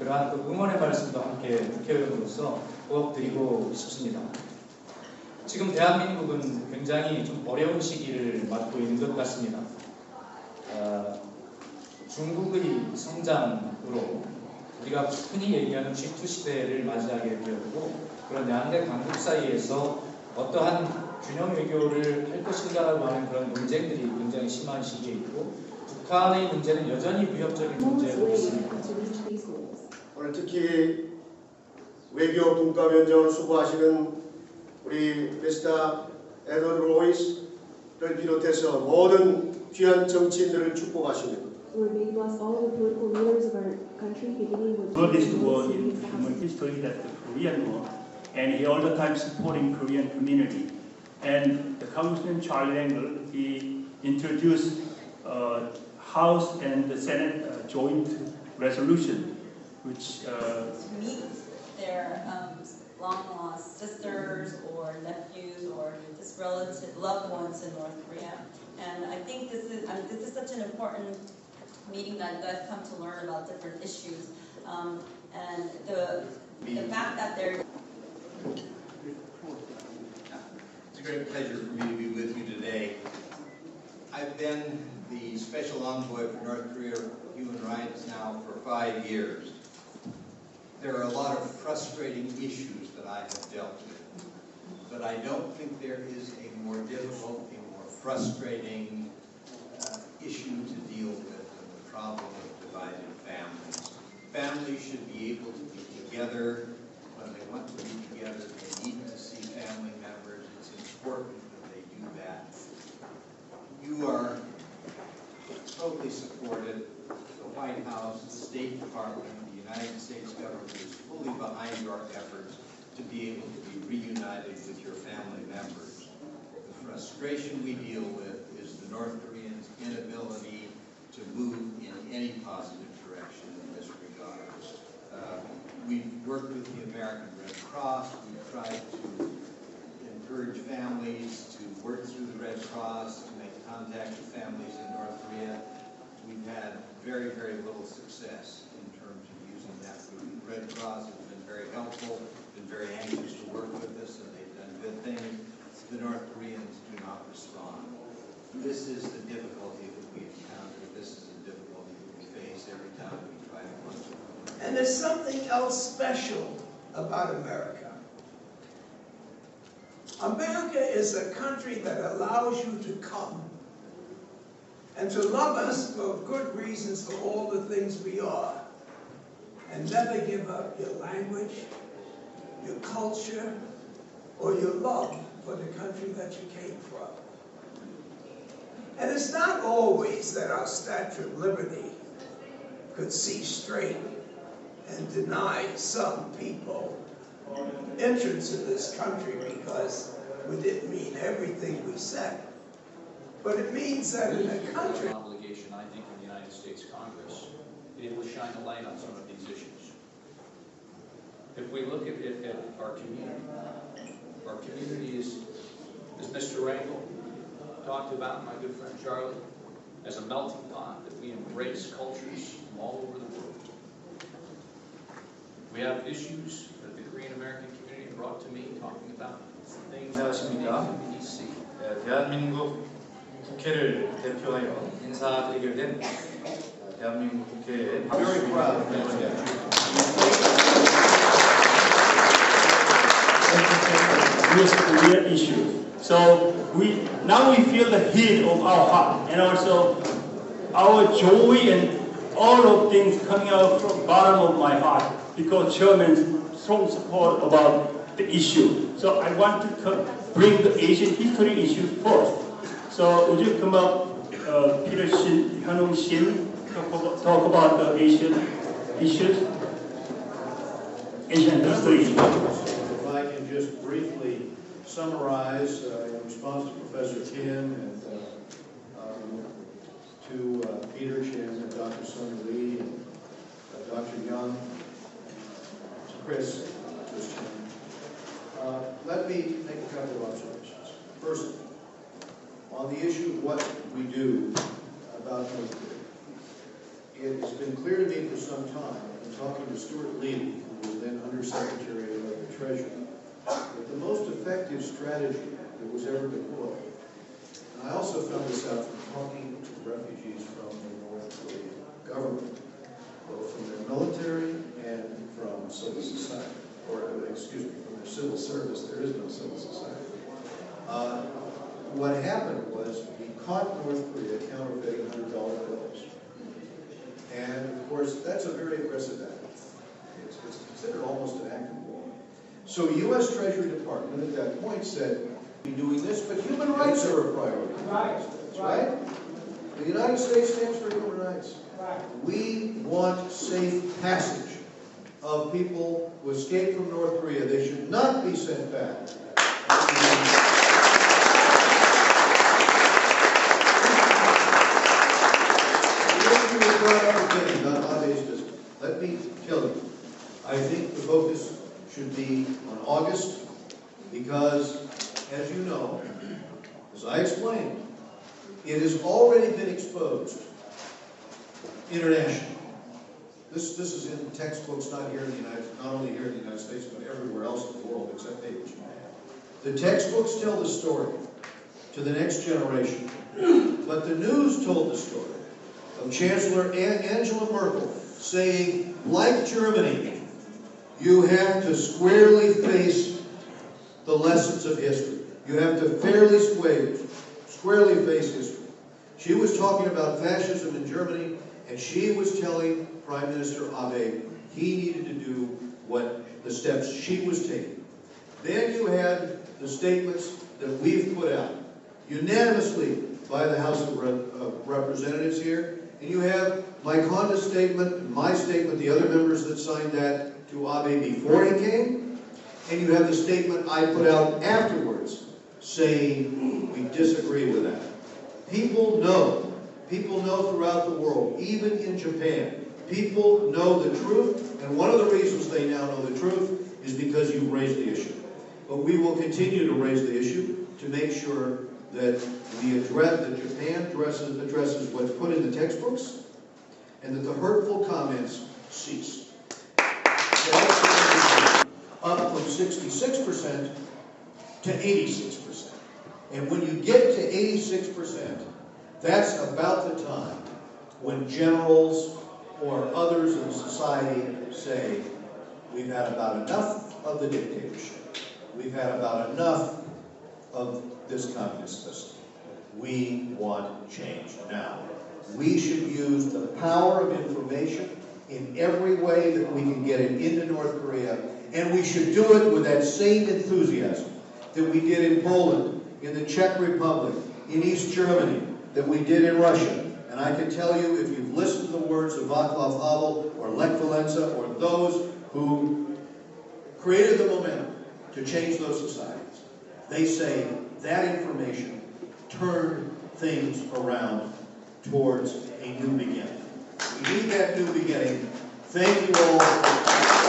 그러한 또 응원의 말씀도 함께 국회의원으로서 부탁드리고 싶습니다. 지금 대한민국은 굉장히 좀 어려운 시기를 맞고 있는 것 같습니다. 중국의 성장으로 우리가 흔히 얘기하는 G2 시대를 맞이하게 되었고, 그런 양대 강국 사이에서 어떠한 균형 외교를 할 것인가라고 하는 그런 논쟁들이 굉장히 심한 시기에 있고, 북한의 문제는 여전히 위협적인 문제로 있습니다. 오늘 특히 외교 분과 면접을 수고하시는 우리 미스터 에드워드 로이스를 비롯해서 모든 귀한 정치인들을 축복하십니다. This war in human history, that the Korean War, and he all the time supporting Korean community. And the Congressman Charlie Engel, he introduced House and the Senate joint resolution, which to meet their long-lost sisters or nephews or just relative loved ones in North Korea. And I think this is such an important meeting that I've come to learn about different issues, and the fact that they're. It's a great pleasure for me to be with you today. I've been the Special Envoy for North Korea Human Rights now for 5 years. There are a lot of frustrating issues that I have dealt with, but I don't think there is a more difficult, a more frustrating issue to deal with than the problem of divided families. Families should be able to be together when they want to be together. They need to see family members. It's important that they do that. You are totally supported. The White House, the State Department, the United States government is fully behind your efforts to be able to be reunited with your family members. The frustration we deal with is the North Koreans' inability to move in any positive direction in this regard. We've worked with the American Red Cross. We've tried to encourage families to work through the Red Cross, to make contact with families in North Korea. We've had very, very little success in terms of using that route. The Red Cross has been very helpful, been very anxious to work with us, and they've done good things. The North Koreans do not respond. This is the difficulty that we encounter. This is the difficulty that we face every time we try to work with them. And there's something else special about America. America is a country that allows you to come and to love us for good reasons for all the things we are, and never give up your language, your culture, or your love for the country that you came from. And it's not always that our Statue of Liberty could see straight and deny some people entrance in this country because we didn't mean everything we said. But it means that in a country... Obligation, I think, in the United States Congress to be able to shine a light on some of these issues. If we look at our community is, as Mr. Rangel talked about, my good friend Charlie, as a melting pot, that we embrace cultures from all over the world. We have issues that the Korean American community brought to me, talking about things that 안녕하십니까. 대한민국 국회를 대표하여 인사드리게 된 대한민국 국회의 Very proud, Korea issue. So now we feel the heat of our heart, and also our joy and all of things coming out from the bottom of my heart because Chairman's strong support about the issue. So I want to bring the Asian history issue first. So would you come up, Peter Shin, Hyunung Shin, talk about the Asian issues, Asian history. If I can just briefly summarize in response to Professor Kim and to Peter Shin and Dr. Sun Lee and Dr. Young, to Chris Chin. Let me make a couple of observations. First, on the issue of what we do about North Korea. it has been clear to me for some time, in talking to Stuart Levy, who was then Undersecretary of the Treasury, that the most effective strategy that was ever deployed, and I also found this out from talking to refugees from the North Korean government, both from their military and from civil society, or excuse me, from their civil service. There is no civil society. What happened was he caught North Korea counterfeiting $100 bills. And of course, that's a very aggressive act. It's considered almost an act of war. So U.S. Treasury Department at that point said, we're doing this, but human rights are a priority. Right? The United States stands for human rights. We want safe passage of people who escaped from North Korea. They should not be sent back. Let me tell you, I think the focus should be on August, because, as you know, as I explained, it has already been exposed internationally. This is in textbooks, not only here in the United States, but everywhere else in the world except maybe Japan. The textbooks tell the story to the next generation, but the news told the story of Chancellor Angela Merkel saying, like Germany, you have to squarely face the lessons of history. You have to squarely face history. She was talking about fascism in Germany, and she was telling Prime Minister Abe he needed to do what the steps she was taking. Then you had the statements that we've put out unanimously by the House of Representatives here, and you have Mike Honda's statement, my statement, the other members that signed that to Abe before he came, and you have the statement I put out afterwards saying we disagree with that. People know throughout the world, even in Japan, people know the truth, and one of the reasons they now know the truth is because you've raised the issue. But we will continue to raise the issue to make sure that Japan addresses what's put in the textbooks, and that the hurtful comments cease. Up from 66% to 86%. And when you get to 86%, that's about the time when generals or others in society say, we've had about enough of the dictatorship. We've had about enough of this communist system. We want change now. We should use the power of information in every way that we can get it into North Korea, and we should do it with that same enthusiasm that we did in Poland, in the Czech Republic, in East Germany, that we did in Russia. And I can tell you, if you've listened to the words of Václav Havel or Lech Walesa or those who created the momentum to change those societies, they say that information turned things around towards a new beginning. We need that new beginning. Thank you all.